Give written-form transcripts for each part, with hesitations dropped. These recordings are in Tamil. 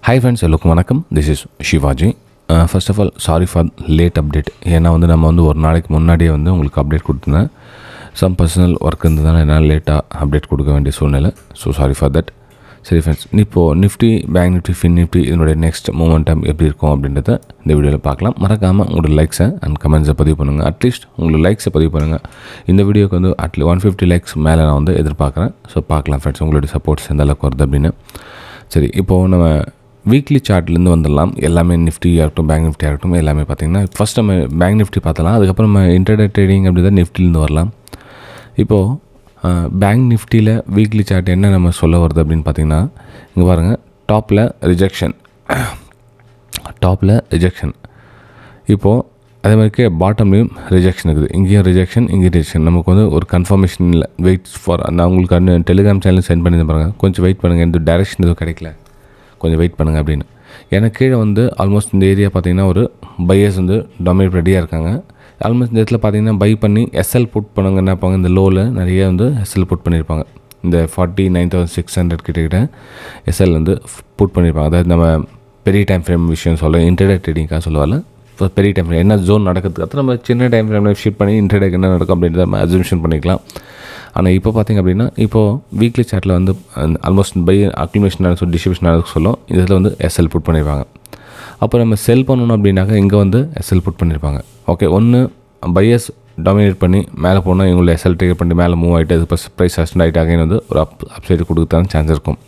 Hi friends, welcome வணக்கம். This is Shivaji. First of all, sorry for late update. ஏன்னா நம்ம ஒரு நாளைக்கு முன்னாடியே உங்களுக்கு அப்டேட் கொடுத்துருந்தேன். சம் பர்சனல் ஒர்க் இருந்ததுனால என்னால் லேட்டாக அப்டேட் கொடுக்க வேண்டிய சூழ்நிலை. So sorry for that. சரி ஃப்ரெண்ட்ஸ், இப்போது Nifty, bank Nifty, fin Nifty இதனுடைய நெக்ஸ்ட் மூமெண்டம் எப்படி இருக்கும் அப்படின்றத இந்த வீடியோவில் பார்க்கலாம். மறக்காமல் உங்களோட லைக்ஸை அண்ட் கமெண்ட்ஸை பதிவு பண்ணுங்கள். அட்லீஸ்ட் உங்களோட லைக்ஸை பதிவு பண்ணுங்கள். இந்த வீடியோக்கு அட்லீஸ்ட் 150 லைக்ஸ் மேலே நான் எதிர்பார்க்குறேன். ஸோ பார்க்கலாம் ஃப்ரெண்ட்ஸ், உங்களுடைய சப்போர்ட்ஸ் எந்த அளவுக்கு வருது அப்படின்னு. சரி, இப்போது நம்ம வீக்லி சார்ட்லேருந்து வந்துடலாம். எல்லாமே நிஃப்டியாக இருக்கட்டும், பேங்க் நிஃப்டியாக இருக்கட்டும், எல்லாமே பார்த்திங்கன்னா ஃபஸ்ட் நம்ம பேங்க் நிஃப்டி பார்த்தலாம். அதுக்கப்புறம் நம்ம இன்டர்டே ட்ரேடிங் அப்படி தான் நிஃப்டிலேருந்து வரலாம். இப்போது பேங்க் நிஃப்டியில் வீக்லி சார்ட் என்ன நம்ம சொல்ல வருது அப்படின்னு பார்த்திங்கன்னா, இங்கே பாருங்கள், டாப்பில் ரிஜெக்ஷன். இப்போது அதே மாதிரிக்கே பாட்டம்லேயும் ரிஜெக்ஷன் இருக்குது. இங்கேயும் ரிஜெக்ஷன், இங்கேயும் ரிஜெக்ஷன். நமக்கு ஒரு கன்ஃபர்மேஷன் இல்லை. வெயிட் ஃபார், நான் உங்களுக்கு டெலிகிராம் சேனலில் சென்ட் பண்ணி பாருங்கள். கொஞ்சம் வெயிட் பண்ணுங்கள், எந்த டைரெக்ஷன் எதுவும் கிடைக்கல, கொஞ்சம் வெயிட் பண்ணுங்கள் அப்படின்னு. எனக்கு கீழே ஆல்மோஸ்ட் இந்த ஏரியா பார்த்திங்கன்னா ஒரு பையர்ஸ் டாமினேட் ரெடியாக இருக்காங்க. ஆல்மோஸ்ட் இந்த இடத்துல பார்த்திங்கன்னா பை பண்ணி எஸ்எல் புட் பண்ணுங்க என்ன இருப்பாங்க, இந்த லோவில் நிறைய எஸ்எல் புட் பண்ணியிருப்பாங்க. இந்த 49,600 கிட்ட எஸ்எல் புட் பண்ணியிருப்பாங்க. அதாவது நம்ம பெரிய டைம் ஃப்ரேம் விஷயம் சொல்ல, இன்டர்டே ட்ரேடிங்காக சொல்லுவாங்க. இப்போ பெரிய டைம் ஃப்ரேம் என்ன ஜோன் நடக்கிறதுக்கு அப்புறம் நம்ம சின்ன டைம் ஃப்ரேமில் ஷிஃப்ட் பண்ணி இன்டர்டேக்கு என்ன நடக்கும் அப்படின்றத நம்ம அசம்ஷன் பண்ணிக்கலாம். ஆனால் இப்போ பார்த்திங்க அப்படின்னா, இப்போது வீக்லி சார்ட்டில் ஆல்மோஸ்ட் பை அக்யூமுலேஷன் டிஸ்ட்ரிபியூஷன் சொல்லும். இதில் எஸ்எல் புட் பண்ணியிருப்பாங்க. அப்போ நம்ம செல் பண்ணணும் அப்படின்னாக்கா இங்கே எஸ்எல் புட் பண்ணியிருப்பாங்க. ஓகே, ஒன்று பையர்ஸ் டாமினேட் பண்ணி மேலே போனால் இவங்களை எஸ்எல் ட்ரிகர் பண்ணி மேலே மூவ் ஆகிட்டு அது ப்ரைஸ் ஆக்ஷன் ஆகிட்டு அகைன் ஒரு அப்சைடு கொடுக்கத்தான சான்ஸ் இருக்கும்.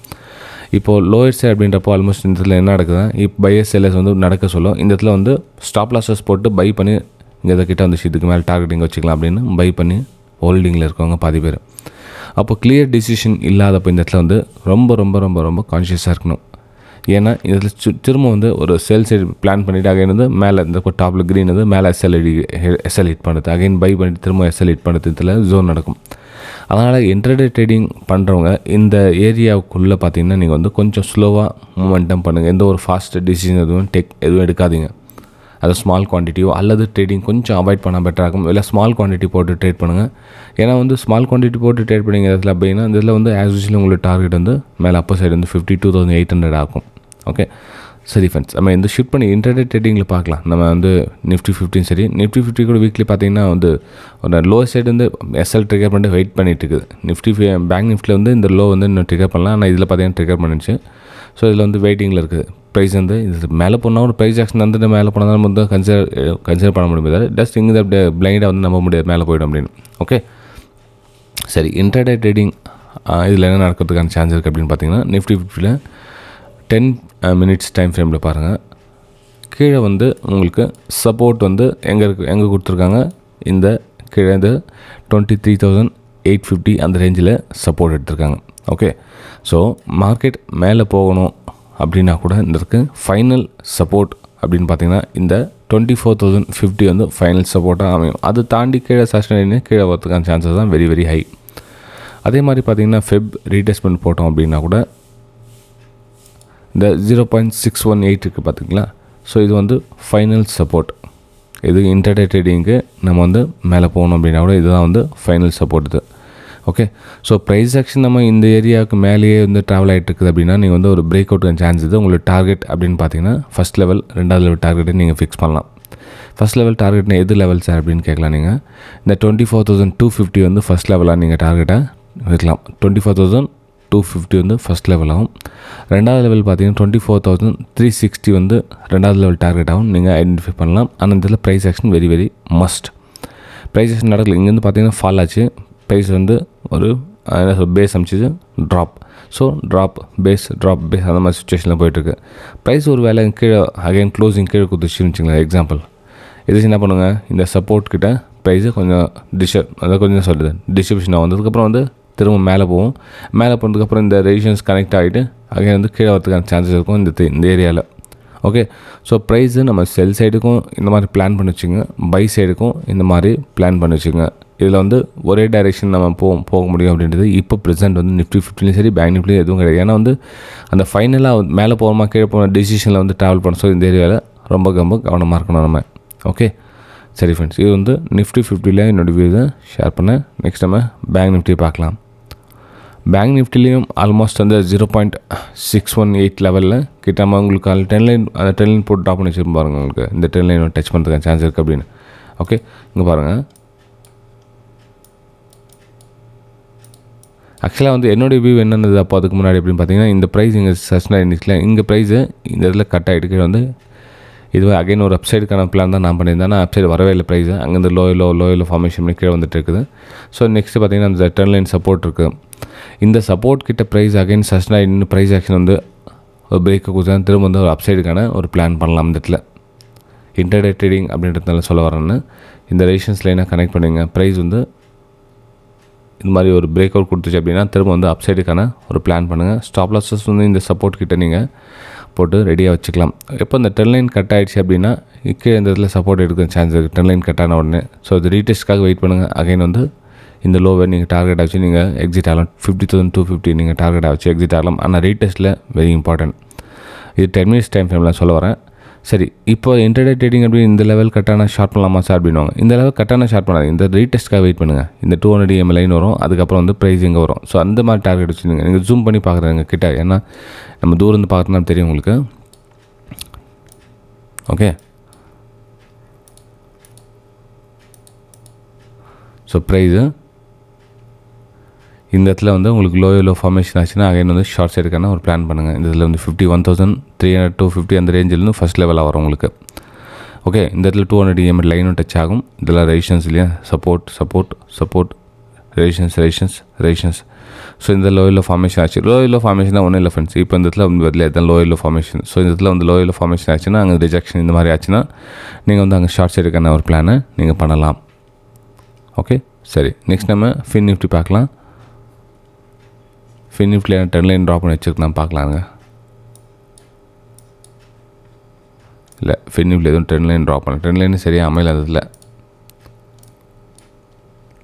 இப்போது லோயர் சைட் அப்படின்றப்போ ஆல்மோஸ்ட் இந்த இடத்துல என்ன நடக்குதுன்னா, இப்போ பையர்ஸ் செல்லர்ஸ் நடக்க சொல்லும். இந்த இடத்துல ஸ்டாப் லாஸஸ் போட்டு பை பண்ணி இங்கே கிட்ட இதுக்கு மேலே டார்கெட்டிங் வச்சுக்கலாம் அப்படின்னு பை பண்ணி ஹோல்டிங்கில் இருக்கவங்க பாதி பேர். அப்போ கிளியர் டிசிஷன் இல்லாதப்போ இந்த இடத்துல ரொம்ப ரொம்ப ரொம்ப ரொம்ப கான்ஷியஸாக இருக்கணும். ஏன்னா இதில் திரும்ப ஒரு சேல் சைடு பிளான் பண்ணிவிட்டு அகைன் மேலே இந்த டாப்பில் க்ரீன் மேலே எஸ்எல் ஹிட் பண்ணுறது, அகைன் பை பண்ணிட்டு திரும்ப எஸ்எல் ஹிட் பண்ணுறது, இதில் ஜோன் நடக்கும். அதனால் இன்ட்ராடே ட்ரேடிங் பண்ணுறவங்க இந்த ஏரியாவுக்குள்ளே பார்த்திங்கன்னா நீங்கள் கொஞ்சம் ஸ்லோவாக மூமெண்டம் பண்ணுங்கள். எந்த ஒரு ஃபாஸ்ட் டிசிஷன் எதுவும் எடுக்காதீங்க. அது ஸ்மால் குவான்டிட்டியோ அல்லது ட்ரேடிங் கொஞ்சம் அவாய்ட் பண்ணால் பெட்டராக இருக்கும். இல்லை ஸ்மால் குவான்டிட்டி போட்டு ட்ரேட் பண்ணுங்கள். ஏன்னா ஸ்மால் குவான்டிட்டி போட்டு ட்ரேட் பண்ணிங்க இடத்துல அப்படின்னா இந்த இதில் ஆஸ் யூஸ்வல் உங்களுக்கு டார்கெட் மேலே அப்போ சைடு 52,800 ஆகும். ஓகே, சரி ஃப்ரெண்ட்ஸ், நம்ம ஷிஃப்ட் பண்ணி இன்டர்டே ட்ரேடிங்கில் பார்க்கலாம். நம்ம நிஃப்டி 50 சரி, நிஃப்டி 50 கூட வீக்லி பார்த்திங்கன்னா ஒரு லோவர் சைடு எஸ்எல் ட்ரிகர் பண்ணிட்டு வெயிட் பண்ணிட்டு இருக்குது. நிஃப்டி பேங்க் நிஃப்டியில் இந்த லோ இன்னும் ட்ரிகர் பண்ணலாம். ஆனால் இதில் பார்த்திங்கன்னா ட்ரிகர் பண்ணிடுச்சு. ஸோ இதில் வெயிட்டிங்கில் இருக்குது. ப்ரைஸ் இது மேலே போனால் ஒரு ப்ரைஸ் ஆக்ஷன் மேலே போனால் தான் நம்ம கன்சிடர் பண்ண முடியாது. ஜஸ்ட் இங்கே அப்படியே பிளைண்டாக நம்ப முடியாது மேலே போய்டும் அப்படின்னு. ஓகே, சரி, இன்டர்டே ட்ரேடிங் இதில் என்ன நடக்கிறதுக்கான சான்ஸ் இருக்குது அப்படின்னு பார்த்தீங்கன்னா, நிஃப்டி 50ல் 10 மினிட்ஸ் டைம் ஃப்ரேமில் பாருங்கள். கீழே உங்களுக்கு சப்போர்ட் எங்கே கொடுத்துருக்காங்க, இந்த கீழே 23,850 அந்த ரேஞ்சில் சப்போர்ட் எடுத்திருக்காங்க. ஓகே, ஸோ மார்க்கெட் மேலே போகணும் அப்படின்னா கூட இதற்கு ஃபைனல் சப்போர்ட் அப்படின்னு பார்த்திங்கன்னா இந்த 24,050 ஃபைனல் சப்போர்ட்டாக அமையும். அது தாண்டி கீழே சஸ்டைன் கீழே வரதுக்கான சான்சஸ் தான் வெரி வெரி ஹை. அதே மாதிரி பார்த்திங்கன்னா ஃபெப் ரீடெஸ்ட்மெண்ட் போட்டோம் அப்படின்னா கூட இந்த 0.618 இருக்குது பார்த்திங்களா. ஸோ இது ஃபைனல் சப்போர்ட். இது இன்டர்டே ட்ரேடிங்க்கு நம்ம மேலே போகணும் அப்படின்னா கூட இதுதான் ஃபைனல் சப்போர்ட் இது. ஓகே, ஸோ ப்ரைஸ் ஆக்ஷன் நம்ம இந்த ஏரியாவுக்கு மேலேயே ட்ராவல் ஆகிட்டு இருக்குது அப்படின்னா நீங்கள் ஒரு பிரேக் அவுட் சான்ஸ் இது. உங்களுக்கு டார்கெட் அப்படின்னு பார்த்தீங்கன்னா ஃபஸ்ட் லெவல், ரெண்டாவது லெவல் டார்கெட்டை நீங்கள் ஃபிக்ஸ் பண்ணலாம். ஃபஸ்ட் லெவல் டார்கெட்னா எது லெவல் சார் அப்படின்னு கேட்கலாம். நீங்கள் இந்த 24,250 ஃபஸ்ட் லெவலாக நீங்கள் டார்கெட்டாக வைக்கலாம். 24,250 ஃபஸ்ட் லெவலாகவும், ரெண்டாவது லெவல் பார்த்தீங்கன்னா 24,360 ரெண்டாவது லெவல் டார்கெட்டாகவும் நீங்கள் ஐடென்டிஃபை பண்ணலாம். ஆனால் இதில் price action very very must. Price action நடக்கல. இங்கேருந்து பார்த்தீங்கன்னா ஃபால் ஆச்சு. ப்ரைஸ் ஒரு பேஸ் அமைச்சிது, ட்ராப். ஸோ ட்ராப் பேஸ் அந்த மாதிரி சுச்சுவேஷனில் போய்ட்டுருக்கு. ப்ரைஸ் ஒரு வேலை கீழே அகைன் க்ளோசிங் கீழே கொடுத்துச்சுன்னு வச்சுங்களேன். எக்ஸாம்பிள் இது என்ன பண்ணுங்கள், இந்த சப்போர்ட் கிட்ட ப்ரைஸு கொஞ்சம் கொஞ்சம் சொல்லுது டிஸ்ட்ரிபியூஷனாக வந்ததுக்கப்புறம் திரும்ப மேலே போகும். மேலே போனதுக்கப்புறம் இந்த ரெசிஸ்டன்ஸ் கனெக்ட் ஆகிட்டு அகைன் கீழே வரதுக்கான சான்சஸ் இருக்கும் இந்த ஏரியாவில். ஓகே, ஸோ ப்ரைஸு நம்ம செல் சைடுக்கும் இந்த மாதிரி பிளான் பண்ணி வச்சுங்க, பை சைடுக்கும் இந்த மாதிரி பிளான் பண்ணி வச்சுங்க. இதில் ஒரே டைரெக்ஷன் நம்ம போக முடியும் அப்படின்றது இப்போ ப்ரெசென்ட் நிஃப்டி 50லையும் சரி, பேங்க் நிஃப்டிலையும் எதுவும் கிடையாது. ஏன்னா அந்த ஃபைனலாக மேலே போகிறோமா கீழே போகிற டிசிஷனில் ட்ராவல் பண்ண. ஸோ இந்த ஏரியாவில் ரொம்ப கவனமாக இருக்கணும் நம்ம. ஓகே, சரி ஃப்ரெண்ட்ஸ், இது நிஃப்டி 50ல் என்னோடய வியூ தான் ஷேர் பண்ணேன். நெக்ஸ்ட் நம்ம பேங்க் நிஃப்டி பார்க்கலாம். பேங்க் நிஃப்டிலையும் ஆல்மோஸ்ட் அந்த 0.618 லெவலில் கிட்டாமல் உங்களுக்கு அதில் அந்த 10 லைன் போட்டு ட்ராப் பண்ணி வச்சுருப்போம் பாருங்கள். உங்களுக்கு இந்த 10 லைன் டச் பண்ணுறதுக்கு சான்ஸ் இருக்குது அப்படின்னு. ஓகே, இங்கே பாருங்கள். ஆக்சுவலாக வந்து என்னுடைய வியூ என்னென்னது அப்போ அதுக்கு முன்னாடி அப்படின்னு பார்த்தீங்கன்னா, இந்த ப்ரைஸ் இங்கே சஸ்டெயின் ஆகிருந்துச்சுல, இங்கே ப்ரைஸு இந்த இதில் கட் ஆகிட்டு வந்து இதுவே அகைன் ஒரு அப்சைடுக்கான பிளான் தான் நான் பண்ணியிருந்தேன். ஆனால் அப்சைடு வரவே இல்லை ப்ரைஸு. அங்கேருந்து லோயில் ஃபார்மேஷன் பண்ணி கீழே வந்துட்டு இருக்குது. ஸோ நெக்ஸ்ட்டு பார்த்தீங்கன்னா அந்த 10 லைன் சப்போர்ட் இருக்குது. இந்த சப்போர்ட் கிட்ட ப்ரைஸ் அகைன் சஸ்டெயின் ஆகி இன்னும் ப்ரைஸ் ஆக்ஷன் வந்து ஒரு பிரேக்கை கொடுத்தா திரும்ப வந்து ஒரு அப்சைடுக்கான ஒரு பிளான் பண்ணலாம். இந்த இடத்துல இன்டர்டே ட்ரேடிங் அப்படின்றதுனால சொல்ல வரேன்னு இந்த ரெசிஸ்டன்ஸ் லைனாக கனெக்ட் பண்ணுங்க. ப்ரைஸ் வந்து இந்த மாதிரி ஒரு பிரேக் அவுட் கொடுத்துச்சு அப்படின்னா திரும்ப வந்து அப்சைடுக்கான ஒரு பிளான் பண்ணுங்கள். ஸ்டாப் லாஸஸ் வந்து இந்த சப்போர்ட் கிட்ட நீங்கள் போட்டு ரெடியாக வச்சுக்கலாம். எப்போ இந்த 10 லைன் கட் ஆகிடுச்சு அப்படின்னா கீழே இந்த இடத்துல சப்போர்ட் எடுக்க சான்ஸ் இருக்குது 10 லைன் கட் ஆன உடனே. ஸோ அது ரீடெஸ்ட்காக வெயிட் பண்ணுங்கள். அகைன் வந்து இந்த லோவை நீங்கள் டார்கெட் ஆச்சு நீங்கள் எக்ஸிட் ஆகலாம். 50,250 நீங்கள் டார்கெட் ஆச்சு எக்ஸிட் ஆகலாம். ஆனால் ரீடெஸ்ட்டில் வெரி இம்பார்ட்டன்ட். இது 10 மினிட்ஸ் டைம் ஃப்ரேமில் சொல்ல வரேன். சரி, இப்போ இன்டர்டே ட்ரேடிங் அப்படி இந்த லெவல் கட்டான ஷார்ட் பண்ணலாமா சார் அப்படின்வாங்க. இந்த லெவல் கட்டான ஷார்ட் பண்ணாது. இந்த ரீடெஸ்ட்காக வெயிட் பண்ணுங்கள். இந்த 200 EM லைன் வரும், அதுக்கப்புறம் வந்து ப்ரைஸ் இங்கே வரும். ஸோ அந்த மாதிரி டார்கெட் வச்சுருங்க. நீங்கள் ஜூம் பண்ணி பார்க்குறேங்க கிட்ட, ஏன்னா நம்ம தூரம் இருந்து பார்க்குறதுனா தெரியும் உங்களுக்கு. ஓகே, ஸோ ப்ரைஸு இந்த இடத்துல வந்து உங்களுக்கு லோ ஃபார்மேஷன் ஆச்சுன்னா அகைன் வந்து ஷார்ட் சைடுக்கான ஒரு பிளான் பண்ணுங்கள். இந்த இதில் வந்து 51,300 to 50 அந்த ரேஞ்சிலேருந்து ஃபஸ்ட் லெவலாக வரும் உங்களுக்கு. ஓகே, இந்த இடத்துல 200 EM லைனும் டச் ஆகும். இதெல்லாம் ரெசிஸ்டன்ஸ் இல்லையா, சப்போர்ட் ரெசிஸ்டன்ஸ். ஸோ இந்த லோயில் ஃபார்மேஷன் ஆச்சு. லோயில் ஃபார்மேஷன் தான் ஒன்றும் இல்லை ஃப்ரெண்ட்ஸ். இப்போ இந்த இடத்துல வந்து பதில் தான் லோயில் ஃபார்மேஷன். ஸோ இந்த இடத்துல வந்து லோயில் ஃபார்மேஷன் ஆச்சுன்னா அங்கே ரிஜெக்ஷன் இந்த மாதிரி ஆச்சுன்னா நீங்கள் வந்து அங்கே ஷார்ட் சைடுக்கான ஒரு பிளானை நீங்கள் பண்ணலாம். ஓகே, சரி, நெக்ஸ்ட் நம்ம ஃபின் நிஃப்டி பார்க்கலாம். ஃபின் நிஃப்டியில் 10 லைன் ட்ராப் பண்ணி வச்சுருக்கலாம், பார்க்கலாங்க. இல்லை, ஃபின் நிஃப்டியில் எதுவும் 10 லைன் ட்ராப் பண்ணல. 10 லைன் சரியாக அமையல. அதில்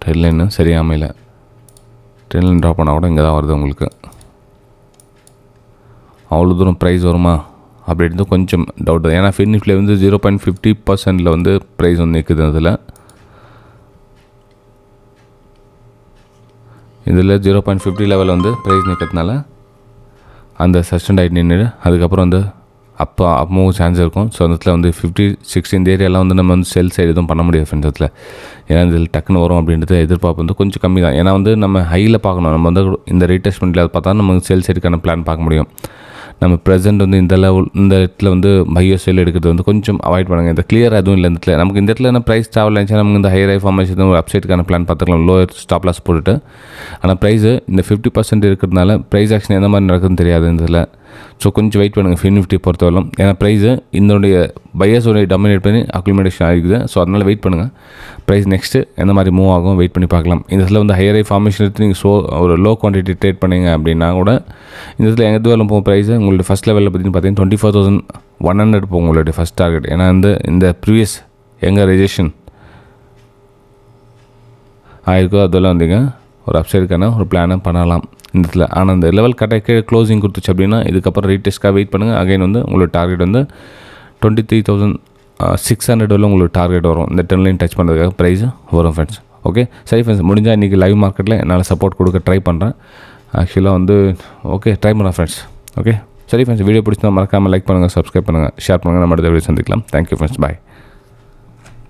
10 லைனு சரியாக அமையல. 10 லைன் ட்ராப் பண்ணால் கூட இங்கே தான் வருது உங்களுக்கு. அவ்வளோ தூரம் ப்ரைஸ் வருமா அப்படின்றது கொஞ்சம் டவுட் தான். ஏன்னா ஃபின் நிஃப்டியில் வந்து 0.50% வந்து ப்ரைஸ் வந்து நிற்குது. இதில் 0.50 லெவல் வந்து ப்ரைஸ் நிற்கிறதுனால அந்த சஸ்டெண்ட் ஆகிட்டு நின்று அதுக்கப்புறம் வந்து அப்பவும் சான்ஸ் இருக்கும். ஸோ அந்த இடத்துல வந்து 50-60 இந்த ஏரியாலாம் வந்து நம்ம வந்து செல் சைடு எதுவும் பண்ண முடியாது ஃப்ரெண்ட்ஸ். இடத்துல ஏன்னா இதில் டக்குன்னு வரும் அப்படின்றது எதிர்பார்ப்பு வந்து கொஞ்சம் கம்மி தான். ஏன்னா வந்து நம்ம ஹையில் பார்க்கணும். நம்ம வந்து இந்த ரீடெஸ்ட்மெண்ட்டில் அதை பார்த்தா நம்ம செல் சைடுக்கான பிளான் பார்க்க முடியும். நம்ம ப்ரெசென்ட் வந்து இந்த இடத்துல வந்து பையோ செல் எடுக்கிறது வந்து கொஞ்சம் அவாய்ட் பண்ணுங்கள். இந்த கிளியராக எதுவும் இல்லை இந்த இடத்துல. நமக்கு இந்த இடத்துல என்ன ப்ரைஸ் ட்ராவல் ஆச்சுன்னா நமக்கு இந்த ஹையர் ஃபார்மேஷன் ஒரு அப்சைடுக்கான பிளான் பார்த்துக்கலாம், லோயர் ஸ்டாப் லாஸ் போட்டுட்டு. ஆனால் ப்ரைஸு இந்த 50% இருக்கிறதுனால ப்ரைஸ் ஆக்ஷன் எந்த மாதிரி நடக்குதுன்னு தெரியாது இந்த இதில். ஸோ கொஞ்சம் வெயிட் பண்ணுங்கள் ஃபின் நிஃப்டி பொறுத்தவரைக்கும். ஏன்னா ப்ரைஸு இதனுடைய பையர்ஸோடைய டாமினேட் பண்ணி அக்குமுலேஷன் ஆகிக்குது. ஸோ அதனால் வெயிட் பண்ணுங்கள். ப்ரைஸ் நெக்ஸ்ட்டு எந்த மாதிரி மூவ் ஆகும் வெயிட் பண்ணி பார்க்கலாம். இந்த இதில் வந்து ஹையர் ஃபார்மேஷன் எடுத்து நீங்கள் ஒரு லோ குவான்டிட்டி ட்ரேட் பண்ணிங்க அப்படின்னா கூட இந்த இதில் எங்கே வேலை போகும் ப்ரைஸு உங்களுடைய ஃபஸ்ட் லெவலில் பார்த்தீங்கன்னா 24,100 போகும் உங்களுடைய ஃபஸ்ட் டார்கெட். ஏன்னா வந்து இந்த ப்ரீவியஸ் எங்கே ரிஜெக்ஷன் ஆயிருக்கோ அதெல்லாம் வந்தீங்க ஒரு அப்சைடுக்கான ஒரு பிளானை பண்ணலாம் இந்த இடத்துல. ஆனால் இந்த லெவல் கரெக்டாக கீழே க்ளோசிங் கொடுத்துச்சு அப்படின்னா இதுக்கப்புறம் ரீடெஸ்ட்காக வெயிட் பண்ணுங்கள். அகைன் வந்து உங்களோட டார்கெட் வந்து 23,600 உங்களுக்கு டார்கெட் வரும். இந்த 10 லைன் டச் பண்ணுறதுக்காக ப்ரைஸ் வரும் ஃப்ரெண்ட்ஸ். ஓகே, சரி ஃப்ரெண்ட்ஸ், முடிஞ்சால் இன்றைக்கி லைவ் மார்க்கெட்டில் என்னால் சப்போர்ட் கொடுக்க ட்ரை பண்ணுறேன். ஆக்சுவலாக வந்து ஓகே ட்ரை பண்ணுறேன் ஃப்ரெண்ட்ஸ். ஓகே, சரி ஃப்ரெண்ட்ஸ், வீடியோ பிடிச்சிருந்தா மறக்காமல் லைக் பண்ணுங்கள், சப்ஸ்கிரைப் பண்ணுங்கள், ஷேர் பண்ணுங்கள். நம்ம அடுத்த வீடியோ சந்திக்கலாம். தேங்க்யூ ஃப்ரெண்ட்ஸ், பாய்.